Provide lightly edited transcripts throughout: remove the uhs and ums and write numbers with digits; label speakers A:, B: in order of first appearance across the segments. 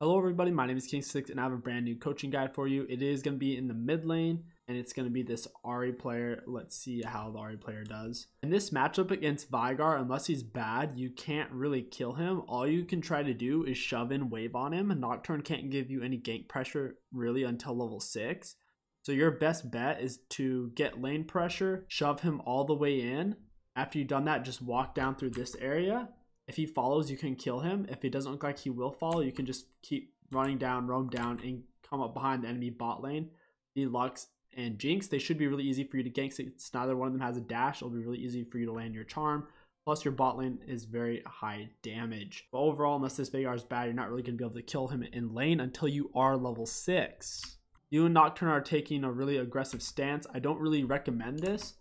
A: Hello everybody, my name is KingStix and I have a brand new coaching guide for you. It is going to be in the mid lane and it's going to be this Ahri player. Let's see how the Ahri player does. In this matchup against Veigar, unless he's bad, you can't really kill him. All you can try to do is shove in wave on him. Nocturne can't give you any gank pressure really until level 6. So your best bet is to get lane pressure, shove him all the way in. After you've done that, just walk down through this area. If he follows, you can kill him. If it doesn't look like he will follow, you can just keep running down, roam down, and come up behind the enemy bot lane. The Lux and Jinx, they should be really easy for you to gank. Since neither one of them has a dash, it'll be really easy for you to land your charm. Plus, your bot lane is very high damage. But overall, unless this Veigar is bad, you're not really going to be able to kill him in lane until you are level 6. You and Nocturne are taking a really aggressive stance. I don't really recommend this,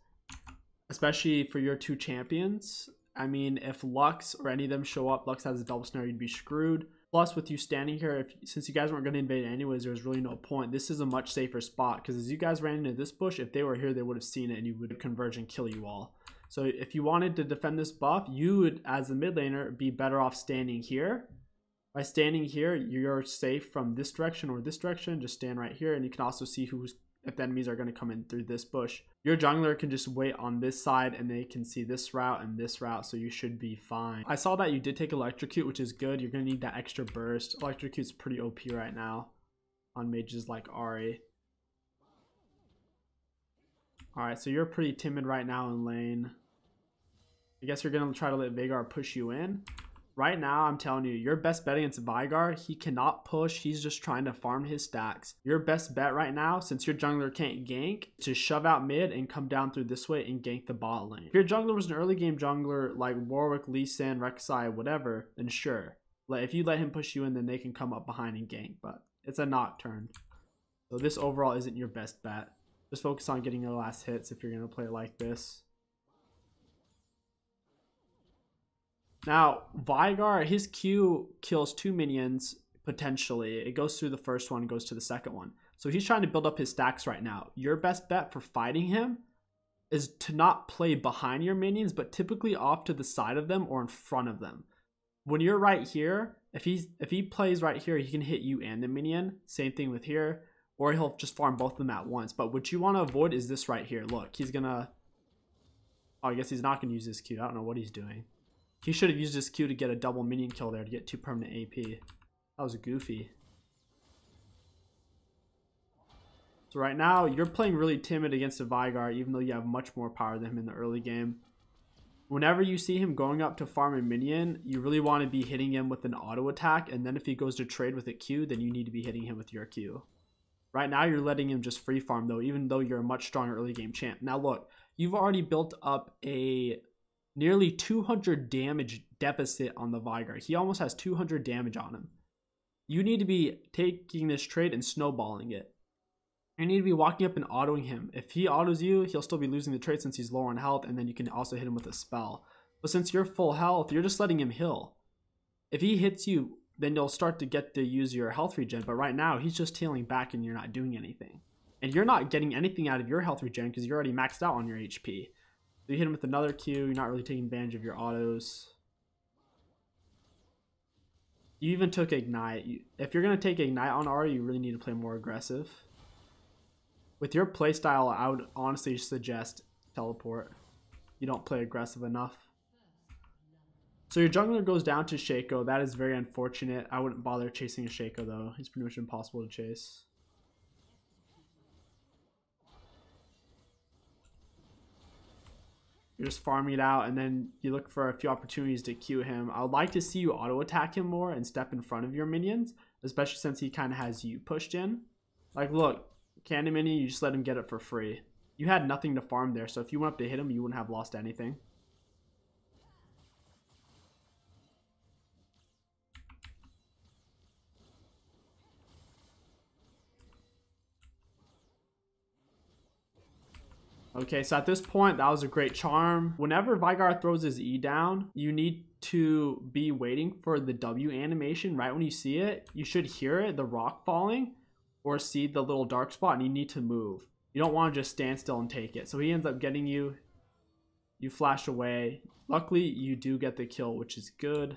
A: especially for your two champions. I mean, if Lux or any of them show up, Lux has a double snare, you'd be screwed. Plus, with you standing here, since you guys weren't going to invade anyways, there's really no point. This is a much safer spot because as you guys ran into this bush, if they were here, they would have seen it and you would converge and kill you all. So if you wanted to defend this buff, you would, as the mid laner, be better off standing here. By standing here, you're safe from this direction or this direction. Just stand right here and you can also see if the enemies are going to come in through this bush. Your jungler can just wait on this side and they can see this route and this route, so you should be fine. I saw that you did take Electrocute, which is good. You're going to need that extra burst. Electrocute's pretty OP right now on mages like Ahri. Alright, so you're pretty timid right now in lane. I guess you're going to try to let Veigar push you in. Right now, I'm telling you, your best bet against Veigar, he cannot push. He's just trying to farm his stacks. Your best bet right now, since your jungler can't gank, is to shove out mid and come down through this way and gank the bot lane. If your jungler was an early game jungler like Warwick, Lee Sin, Rek'Sai, whatever, then sure. If you let him push you in, then they can come up behind and gank, but it's a Nocturne. So this overall isn't your best bet. Just focus on getting your last hits if you're going to play like this. Now, Veigar, his Q kills 2 minions, potentially. It goes through the first one, goes to the second one. So he's trying to build up his stacks right now. Your best bet for fighting him is to not play behind your minions, but typically off to the side of them or in front of them. When you're right here, if he plays right here, he can hit you and the minion. Same thing with here. Or he'll just farm both of them at once. But what you want to avoid is this right here. Look, he's going to... Oh, I guess he's not going to use his Q. I don't know what he's doing. He should have used his Q to get a double minion kill there to get 2 permanent AP. That was goofy. So right now, you're playing really timid against a Veigar, even though you have much more power than him in the early game. Whenever you see him going up to farm a minion, you really want to be hitting him with an auto attack, and then if he goes to trade with a Q, then you need to be hitting him with your Q. Right now, you're letting him just free farm though, even though you're a much stronger early game champ. Now look, you've already built up a nearly 200 damage deficit on the Veigar. He almost has 200 damage on him. You need to be taking this trade and snowballing it. You need to be walking up and autoing him. If he autos you, he'll still be losing the trade since he's low on health, and then you can also hit him with a spell. But since you're full health, you're just letting him heal. If he hits you, then you'll start to get to use your health regen, but right now he's just healing back and you're not doing anything. And you're not getting anything out of your health regen because you're already maxed out on your HP. You hit him with another Q, you're not really taking advantage of your autos. You even took Ignite. If you're going to take Ignite on Ahri, you really need to play more aggressive. With your playstyle, I would honestly suggest teleport. You don't play aggressive enough. So your jungler goes down to Shaco. That is very unfortunate. I wouldn't bother chasing a Shaco though. He's pretty much impossible to chase. You're just farming it out, and then you look for a few opportunities to Q him. I would like to see you auto attack him more and step in front of your minions, especially since he kind of has you pushed in. Like, look, Candy Minion, you just let him get it for free. You had nothing to farm there, so if you went up to hit him, you wouldn't have lost anything. Okay, so at this point, that was a great charm. Whenever Veigar throws his E down, you need to be waiting for the W animation. Right when you see it, you should hear it, the rock falling, or see the little dark spot, and you need to move. You don't want to just stand still and take it. So he ends up getting you. You flash away. Luckily, you do get the kill, which is good.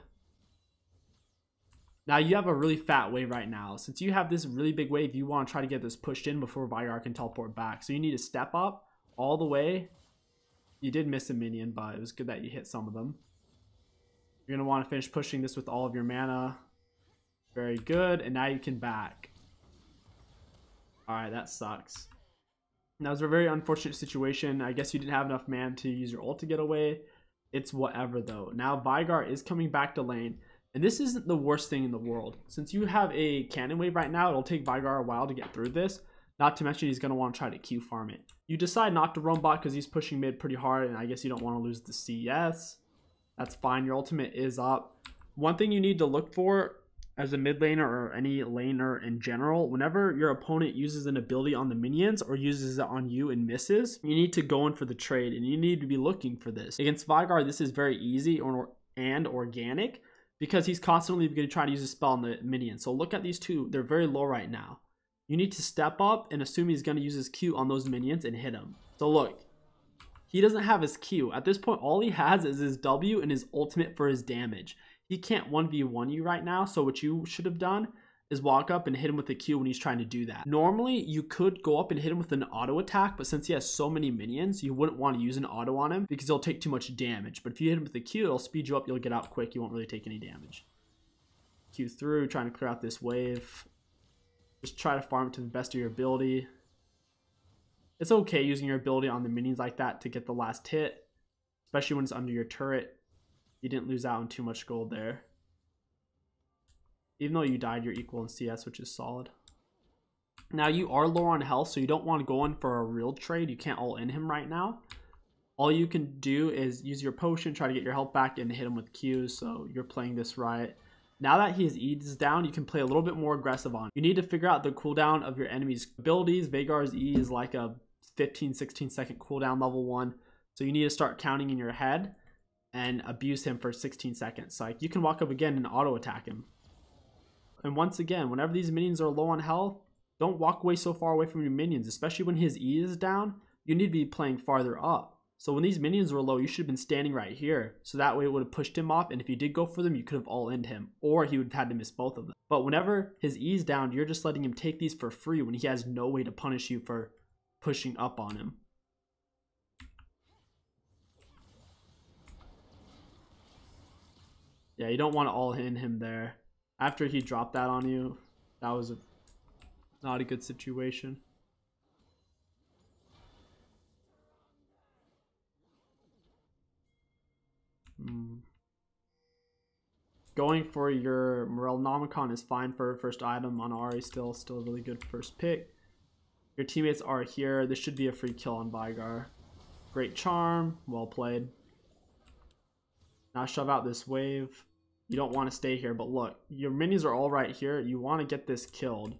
A: Now you have a really fat wave right now. Since you have this really big wave, you want to try to get this pushed in before Vigar can teleport back. So you need to step up all the way. You did miss a minion, but it was good that you hit some of them. You're going to want to finish pushing this with all of your mana. Very good. And now you can back. Alright, that sucks. That was a very unfortunate situation. I guess you didn't have enough mana to use your ult to get away. It's whatever though. Now Vigar is coming back to lane. And this isn't the worst thing in the world. Since you have a cannon wave right now, it'll take Vigar a while to get through this. Not to mention he's going to want to try to Q farm it. You decide not to roam bot because he's pushing mid pretty hard, and I guess you don't want to lose the CS. That's fine. Your ultimate is up. One thing you need to look for as a mid laner or any laner in general, whenever your opponent uses an ability on the minions or uses it on you and misses, you need to go in for the trade, and you need to be looking for this. Against Vigar, this is very easy and organic, because he's constantly going to try to use a spell on the minion. So look at these two. They're very low right now. You need to step up and assume he's going to use his Q on those minions and hit him. So look, he doesn't have his Q. At this point, all he has is his W and his ultimate for his damage. He can't 1v1 you right now. So what you should have done is walk up and hit him with the Q when he's trying to do that. Normally, you could go up and hit him with an auto attack, but since he has so many minions, you wouldn't want to use an auto on him because he'll take too much damage. But if you hit him with the Q, it'll speed you up, you'll get out quick, you won't really take any damage. Q through, trying to clear out this wave. Just try to farm it to the best of your ability. It's okay using your ability on the minions like that to get the last hit, especially when it's under your turret. You didn't lose out on too much gold there. Even though you died, you're equal in CS, which is solid. Now you are low on health, so you don't want to go in for a real trade. You can't all in him right now. All you can do is use your potion, try to get your health back, and hit him with Qs, so you're playing this right. Now that his E is down, you can play a little bit more aggressive on him. You need to figure out the cooldown of your enemy's abilities. Veigar's E is like a 15-16 second cooldown level 1, so you need to start counting in your head and abuse him for 16 seconds. So like you can walk up again and auto attack him. And once again, whenever these minions are low on health, don't walk away so far away from your minions, especially when his E is down. You need to be playing farther up. So when these minions were low, you should have been standing right here. So that way it would have pushed him off, and if you did go for them, you could have all-in'd him, or he would have had to miss both of them. But whenever his E is down, you're just letting him take these for free when he has no way to punish you for pushing up on him. Yeah, you don't want to all-in him there. After he dropped that on you, that was not a good situation. Going for your Morelnomicon is fine for first item on Ahri. Still a really good first pick. Your teammates are here. This should be a free kill on Vigar. Great charm. Well played. Now shove out this wave. You don't want to stay here, but look, your minions are all right here. You want to get this killed.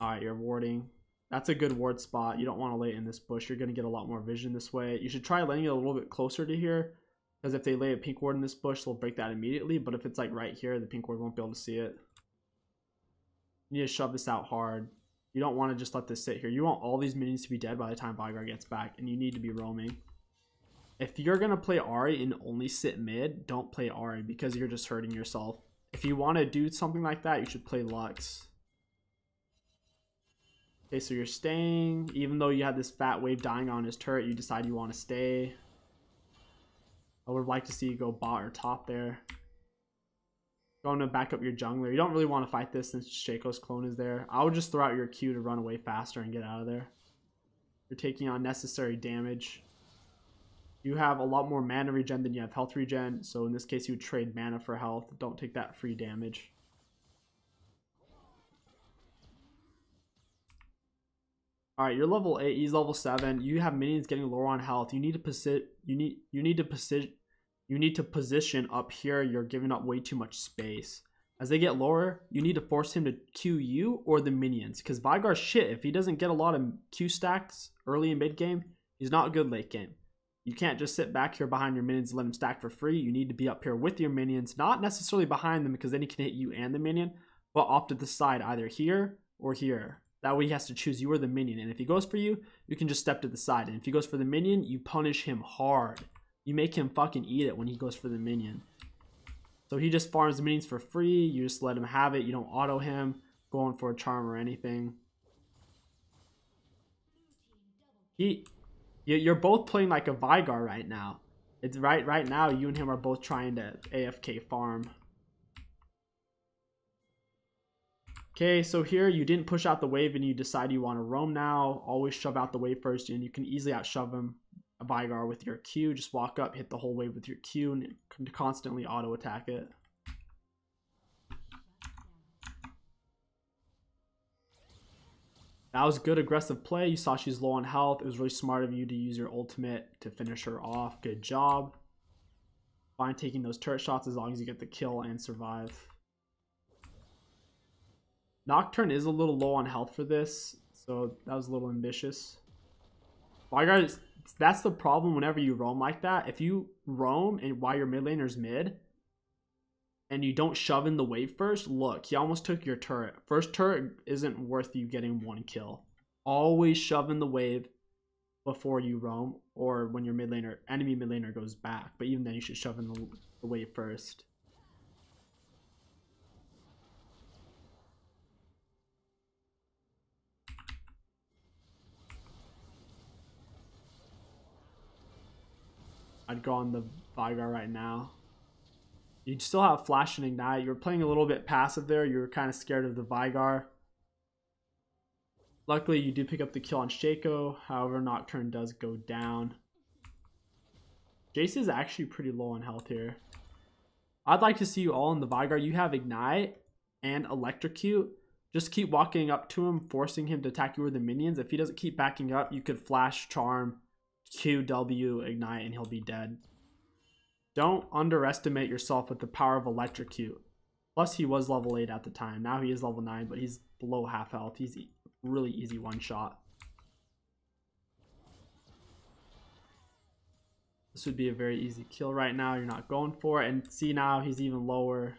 A: Alright, you're warding. That's a good ward spot. You don't want to lay it in this bush. You're going to get a lot more vision this way. You should try laying it a little bit closer to here, because if they lay a pink ward in this bush, they'll break that immediately. But if it's like right here, the pink ward won't be able to see it. You need to shove this out hard. You don't want to just let this sit here. You want all these minions to be dead by the time Vigar gets back, and you need to be roaming. If you're going to play Ahri and only sit mid, don't play Ahri because you're just hurting yourself. If you want to do something like that, you should play Lux. Okay, so you're staying. Even though you had this fat wave dying on his turret, you decide you want to stay. I would like to see you go bot or top there. Going to back up your jungler. You don't really want to fight this since Shaco's clone is there. I would just throw out your Q to run away faster and get out of there. You're taking on necessary damage. You have a lot more mana regen than you have health regen, so in this case you would trade mana for health. Don't take that free damage. Alright, you're level 8, he's level 7. You have minions getting lower on health. You need to position up here. You're giving up way too much space. As they get lower, you need to force him to Q you or the minions, because Vigar's shit. If he doesn't get a lot of Q stacks early and mid game, he's not good late game. You can't just sit back here behind your minions and let him stack for free. You need to be up here with your minions, not necessarily behind them, because then he can hit you and the minion, but off to the side, either here or here. That way he has to choose you or the minion, and if he goes for you, you can just step to the side, and if he goes for the minion, you punish him hard. You make him fucking eat it when he goes for the minion. So he just farms minions for free. You just let him have it. You don't auto him, going for a charm or anything. You're both playing like a Vigar right now. It's right now you and him are both trying to AFK farm. Okay, so here you didn't push out the wave and you decide you want to roam now. Always shove out the wave first and you can easily outshove him. A Vigar with your Q, just walk up, hit the whole wave with your Q and constantly auto attack it. That was good aggressive play. You saw she's low on health. It was really smart of you to use your ultimate to finish her off. Good job. Fine taking those turret shots as long as you get the kill and survive. Nocturne is a little low on health for this, so that was a little ambitious. Vigar, that's the problem whenever you roam like that. If you roam and while your mid laner's mid, and you don't shove in the wave first, look, he almost took your turret. First turret isn't worth you getting one kill. Always shove in the wave before you roam, or when your mid laner, enemy mid laner goes back. But even then, you should shove in the wave first. I'd go on the Vigar right now. You still have Flash and Ignite. You're playing a little bit passive there. You're kind of scared of the Vigar. Luckily, you do pick up the kill on Shaco. However, Nocturne does go down. Jace is actually pretty low on health here. I'd like to see you all in the Vigar. You have Ignite and Electrocute. Just keep walking up to him, forcing him to attack you with the minions. If he doesn't keep backing up, you could Flash, Charm, Q, W, Ignite, and he'll be dead. Don't underestimate yourself with the power of Electrocute. Plus, he was level 8 at the time. Now he is level 9, but he's below half health. He's really easy one shot. This would be a very easy kill right now. You're not going for it. And see now, he's even lower.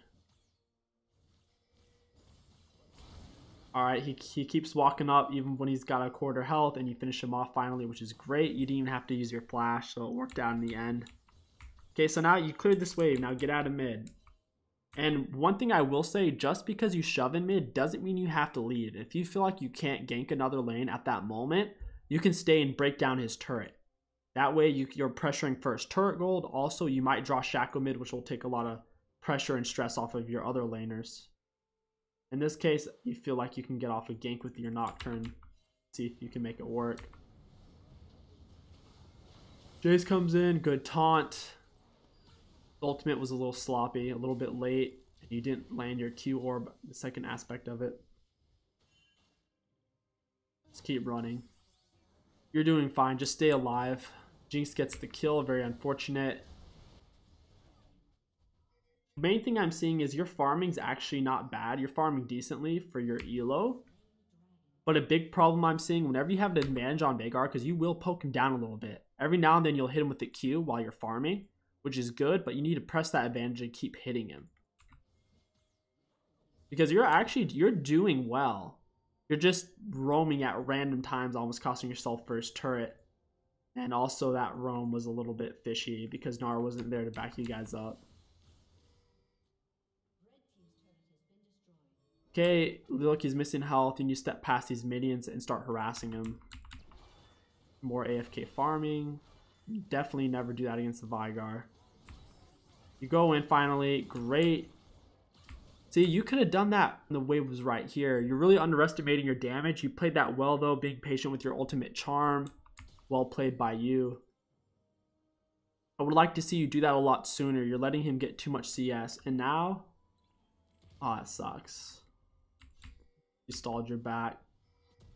A: Alright, he keeps walking up even when he's got a quarter health, and you finish him off finally, which is great. You didn't even have to use your flash, so it worked out in the end. Okay, so now you cleared this wave. Now get out of mid. And one thing I will say, just because you shove in mid doesn't mean you have to leave. If you feel like you can't gank another lane at that moment, you can stay and break down his turret. That way you're pressuring first turret gold. Also, you might draw Shaco mid, which will take a lot of pressure and stress off of your other laners. In this case, you feel like you can get off a gank with your Nocturne. See if you can make it work. Jace comes in, good taunt. The ultimate was a little sloppy, a little bit late. You didn't land your Q orb, the second aspect of it. Just keep running. You're doing fine, just stay alive. Jinx gets the kill, very unfortunate. The main thing I'm seeing is your farming's actually not bad. You're farming decently for your elo. But a big problem I'm seeing whenever you have an advantage on Veigar, because you will poke him down a little bit. Every now and then you'll hit him with the Q while you're farming, which is good, but you need to press that advantage and keep hitting him. Because you're doing well. You're just roaming at random times, almost costing yourself first turret. And also that roam was a little bit fishy because Nara wasn't there to back you guys up. Okay, look, he's missing health, and you step past these minions and start harassing him. More AFK farming. Definitely never do that against the Vigar. You go in finally. Great. See, you could have done that when the wave was right here. You're really underestimating your damage. You played that well, though, being patient with your ultimate charm. Well played by you. I would like to see you do that a lot sooner. You're letting him get too much CS. And now... oh, it sucks. You stalled your back.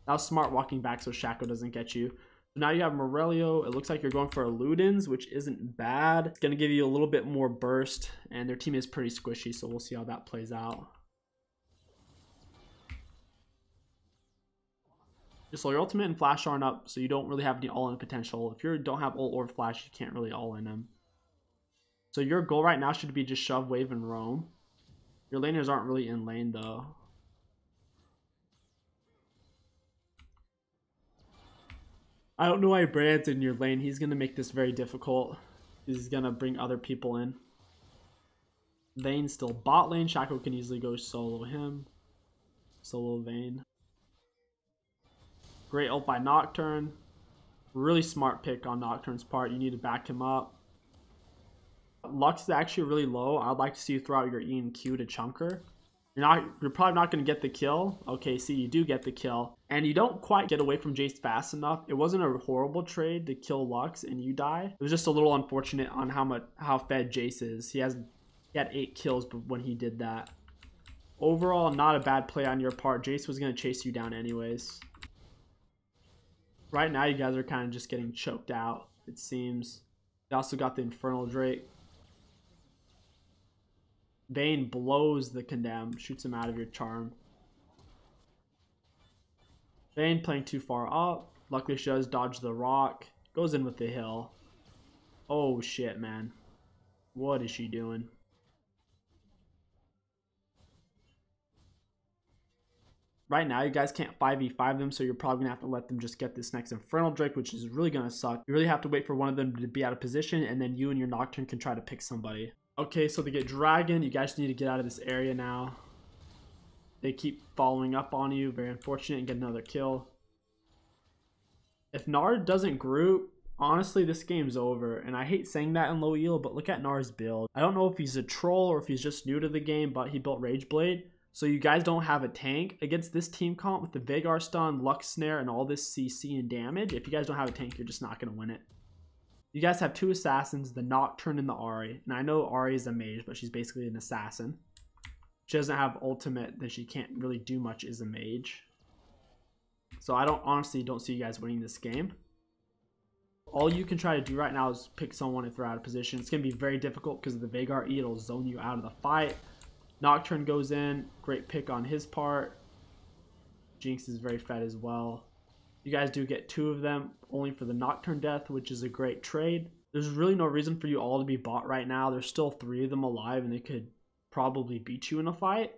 A: That was smart walking back so Shaco doesn't get you. So now you have Morelio. It looks like you're going for a Ludens, which isn't bad. It's going to give you a little bit more burst, and their team is pretty squishy, so we'll see how that plays out. So your ultimate and flash aren't up, so you don't really have any all-in potential. If you don't have ult or flash, you can't really all-in them. So your goal right now should be just shove, wave, and roam. Your laners aren't really in lane, though. I don't know why Brand's in your lane. He's going to make this very difficult. He's going to bring other people in. Vayne's still bot lane. Shaco can easily go solo him. Solo Vayne. Great ult by Nocturne. Really smart pick on Nocturne's part. You need to back him up. Lux is actually really low. I'd like to see you throw out your E and Q to Chunker. You're probably not going to get the kill. Okay, see, you do get the kill. And you don't quite get away from Jace fast enough. It wasn't a horrible trade to kill Lux and you die. It was just a little unfortunate on how fed Jace is. He had 8 kills when he did that. Overall, not a bad play on your part. Jace was going to chase you down anyways. Right now, you guys are kind of just getting choked out, it seems. You also got the Infernal Drake. Vayne blows the Condemn, shoots him out of your charm. Vayne playing too far up. Luckily she does dodge the rock. Goes in with the hill. Oh shit, man. What is she doing? Right now, you guys can't 5v5 them, so you're probably going to have to let them just get this next Infernal Drake, which is really going to suck. You really have to wait for one of them to be out of position, and then you and your Nocturne can try to pick somebody. Okay, so they get Dragon. You guys need to get out of this area now. They keep following up on you. Very unfortunate, and get another kill. If Nard doesn't group, honestly, this game's over. And I hate saying that in low elo, but look at Nard's build. I don't know if he's a troll or if he's just new to the game, but he built Rageblade. So you guys don't have a tank. Against this team comp with the Veigar stun, Lux Snare, and all this CC and damage, if you guys don't have a tank, you're just not going to win it. You guys have 2 assassins, the Nocturne and the Ahri. And I know Ahri is a mage, but she's basically an assassin. She doesn't have ultimate, then she can't really do much as a mage. So I honestly don't see you guys winning this game. All you can try to do right now is pick someone if they're out of position. It's going to be very difficult because of the Veigar E. It'll zone you out of the fight. Nocturne goes in. Great pick on his part. Jinx is very fed as well. You guys do get 2 of them, only for the Nocturne death, which is a great trade. There's really no reason for you all to be bot right now. There's still 3 of them alive, and they could probably beat you in a fight.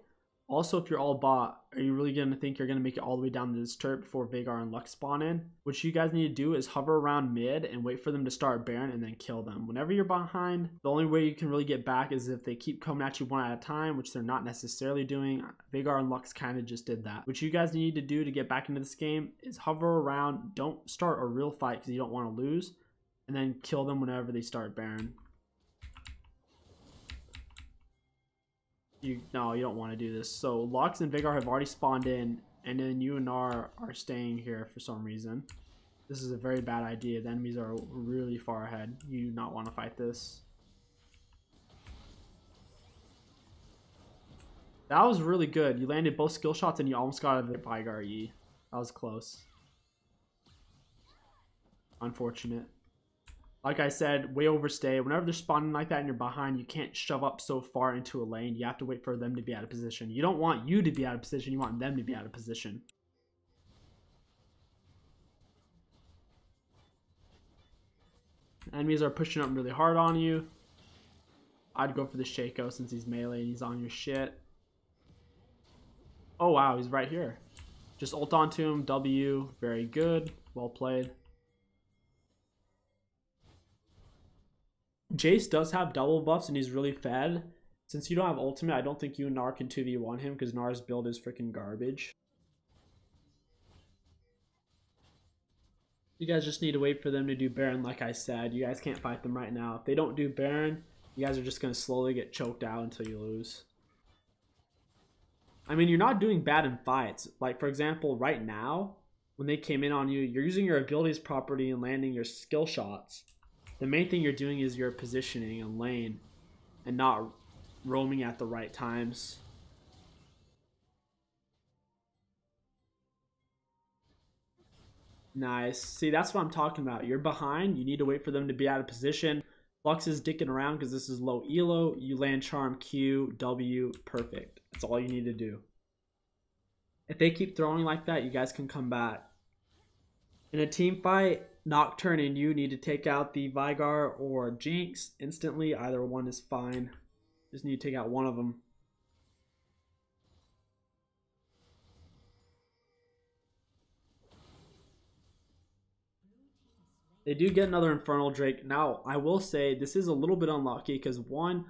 A: Also, if you're all bot, are you really going to think you're going to make it all the way down to this turret before Veigar and Lux spawn in? What you guys need to do is hover around mid and wait for them to start Baron and then kill them. Whenever you're behind, the only way you can really get back is if they keep coming at you one at a time, which they're not necessarily doing. Veigar and Lux kind of just did that. What you guys need to do to get back into this game is hover around. Don't start a real fight because you don't want to lose. And then kill them whenever they start Baron. No, you don't want to do this. So Lux and Veigar have already spawned in, and then you and Nar are staying here for some reason. This is a very bad idea. The enemies are really far ahead. You do not want to fight this. That was really good. You landed both skill shots and you almost got a Veigar E. That was close. Unfortunate. Like I said, way overstay. Whenever they're spawning like that and you're behind, you can't shove up so far into a lane. You have to wait for them to be out of position. You don't want you to be out of position. You want them to be out of position. Enemies are pushing up really hard on you. I'd go for the Shaco since he's melee and he's on your shit. Oh wow, he's right here. Just ult onto him. W. Very good. Well played. Jace does have double buffs and he's really fed. Since you don't have ultimate, I don't think you and Nar can 2v1 him because Nar's build is freaking garbage. You guys just need to wait for them to do Baron like I said. You guys can't fight them right now. If they don't do Baron, you guys are just going to slowly get choked out until you lose. I mean, you're not doing bad in fights. Like, for example, right now, when they came in on you, you're using your abilities properly and landing your skill shots. The main thing you're doing is your positioning and lane and not roaming at the right times. Nice. See, that's what I'm talking about. You're behind. You need to wait for them to be out of position. Lux is dicking around because this is low elo. You land charm Q, W, perfect. That's all you need to do. If they keep throwing like that, you guys can come back. In a team fight, Nocturne and you need to take out the Veigar or Jinx instantly. Either one is fine. Just need to take out one of them. They do get another Infernal Drake. Now, I will say this is a little bit unlucky because one,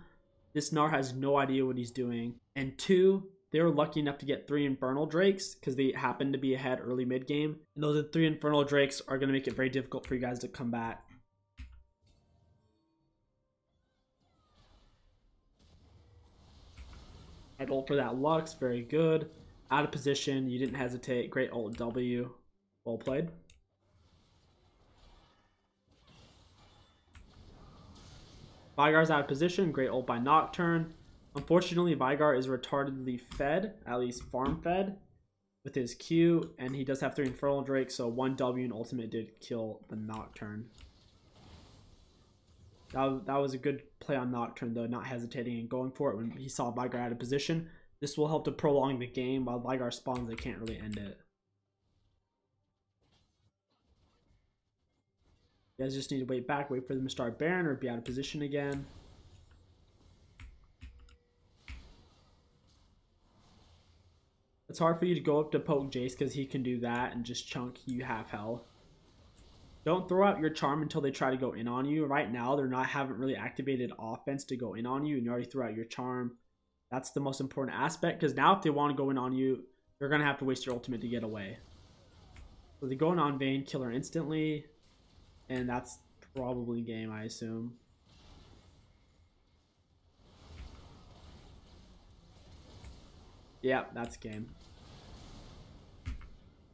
A: This Gnar has no idea what he's doing. And 2, they were lucky enough to get 3 Infernal Drakes because they happened to be ahead early mid game. And those 3 Infernal Drakes are going to make it very difficult for you guys to come back. I'd ult for that Lux, very good. Out of position, you didn't hesitate. Great ult W. Well played. Vygar's out of position. Great ult by Nocturne. Unfortunately, Vygar is retardedly fed, at least farm fed, with his Q, and he does have 3 Infernal Drakes, so 1 W and ultimate did kill the Nocturne. That was a good play on Nocturne, though, not hesitating and going for it when he saw Vygar out of position. This will help to prolong the game. While Vygar spawns, they can't really end it. You guys just need to wait back, wait for them to start Baron or be out of position again. It's hard for you to go up to poke Jace because he can do that and just chunk you half health. Don't throw out your charm until they try to go in on you. Right now, haven't really activated offense to go in on you, and you already threw out your charm. That's the most important aspect, because now if they want to go in on you, you're going to have to waste your ultimate to get away. So they go in on Vayne, kill her instantly, and that's probably game, I assume. Yeah, that's game.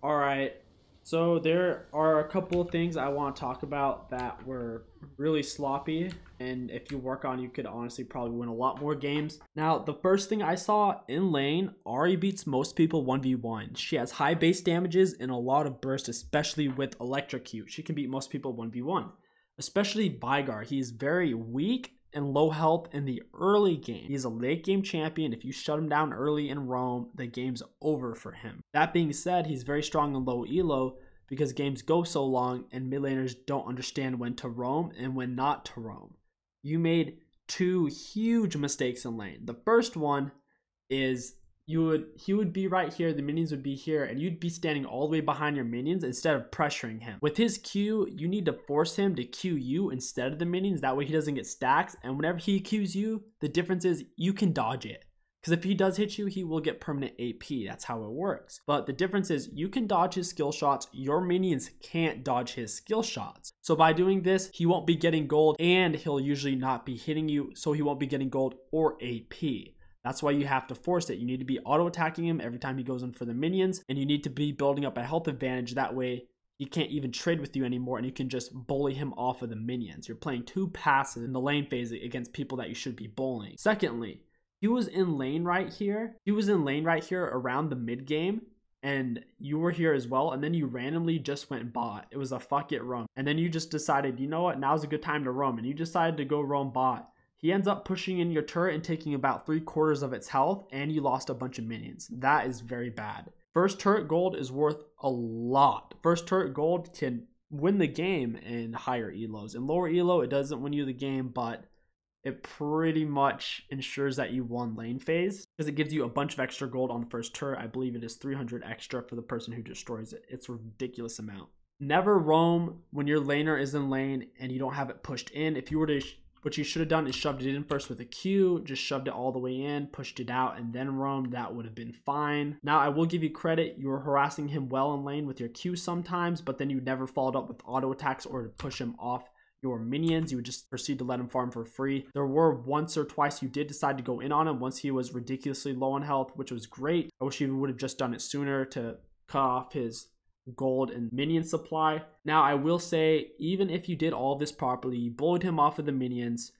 A: Alright. So there are a couple of things I want to talk about that were really sloppy, and if you work on, you could honestly probably win a lot more games. Now, the first thing I saw in lane, Ahri beats most people 1v1. She has high base damages and a lot of burst, especially with Electrocute. She can beat most people 1v1, especially Vygar. He's very weak and low health in the early game. He's a late game champion. If you shut him down early in roam, the game's over for him. That being said, he's very strong in low elo because games go so long and mid laners don't understand when to roam and when not to roam. You made 2 huge mistakes in lane. The first one is he would be right here, the minions would be here, and you'd be standing all the way behind your minions instead of pressuring him. With his Q, you need to force him to Q you instead of the minions. That way he doesn't get stacks, and whenever he Qs you, the difference is you can dodge it. Because if he does hit you, he will get permanent AP. That's how it works. But the difference is you can dodge his skill shots. Your minions can't dodge his skill shots. So by doing this, he won't be getting gold, and he'll usually not be hitting you, so he won't be getting gold or AP. That's why you have to force it. You need to be auto-attacking him every time he goes in for the minions, and you need to be building up a health advantage. That way, he can't even trade with you anymore, and you can just bully him off of the minions. You're playing too passive in the lane phase against people that you should be bullying. Secondly, he was in lane right here. He was in lane right here around the mid game, and you were here as well, and then you randomly just went bot. It was a fuck it roam. And then you just decided, you know what, now's a good time to roam, and you decided to go roam bot. He ends up pushing in your turret and taking about 3/4 of its health, and you lost a bunch of minions. That is very bad. First turret gold is worth a lot. First turret gold can win the game in higher elos. In lower elo, it doesn't win you the game, but it pretty much ensures that you won lane phase because it gives you a bunch of extra gold on the first turret. I believe it is 300 extra for the person who destroys it. It's a ridiculous amount. Never roam when your laner is in lane and you don't have it pushed in. If you were to what you should have done is shoved it in first with a Q, just shoved it all the way in, pushed it out, and then roamed. That would have been fine. Now, I will give you credit. You were harassing him well in lane with your Q sometimes, but then you never followed up with auto attacks or to push him off your minions. You would just proceed to let him farm for free. There were once or twice you did decide to go in on him once he was ridiculously low on health, which was great. I wish you would have just done it sooner to cut off his gold and minion supply. Now, I will say, even if you did all this properly, you bullied him off of the minions,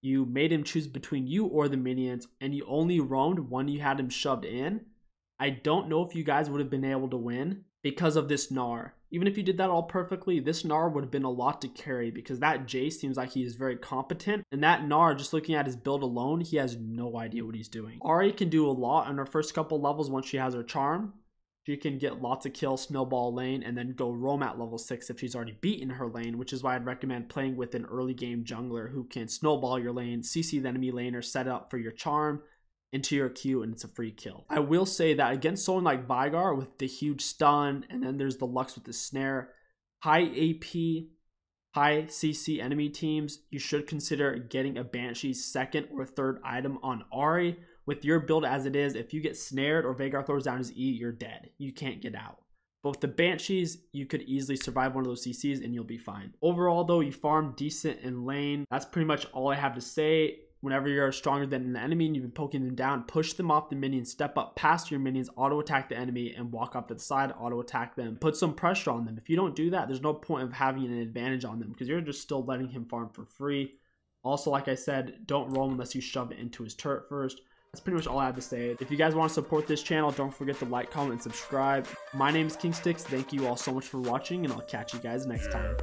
A: you made him choose between you or the minions, and you only roamed when you had him shoved in, I don't know if you guys would have been able to win because of this Gnar. Even if you did that all perfectly, this Gnar would have been a lot to carry because that Jace seems like he is very competent, and that Gnar, just looking at his build alone, he has no idea what he's doing. Ahri can do a lot on her first couple levels once she has her charm. She can get lots of kills, snowball lane, and then go roam at level 6 if she's already beaten her lane, which is why I'd recommend playing with an early game jungler who can snowball your lane, CC the enemy laner, set it up for your charm into your Q, and it's a free kill. I will say that against someone like Vygar with the huge stun, and then there's the Lux with the snare, high AP, high CC enemy teams, you should consider getting a Banshee's second or third item on Ahri. With your build as it is, if you get snared or Vhagar throws down his E, you're dead. You can't get out. But with the Banshees, you could easily survive one of those CCs and you'll be fine. Overall though, you farm decent in lane. That's pretty much all I have to say. Whenever you're stronger than an enemy and you've been poking them down, push them off the minions, step up past your minions, auto attack the enemy, and walk up to the side, auto attack them. Put some pressure on them. If you don't do that, there's no point of having an advantage on them because you're just still letting him farm for free. Also, like I said, don't roll unless you shove it into his turret first. That's pretty much all I have to say. If you guys want to support this channel, don't forget to like, comment, and subscribe. My name is KingStix. Thank you all so much for watching, and I'll catch you guys next time.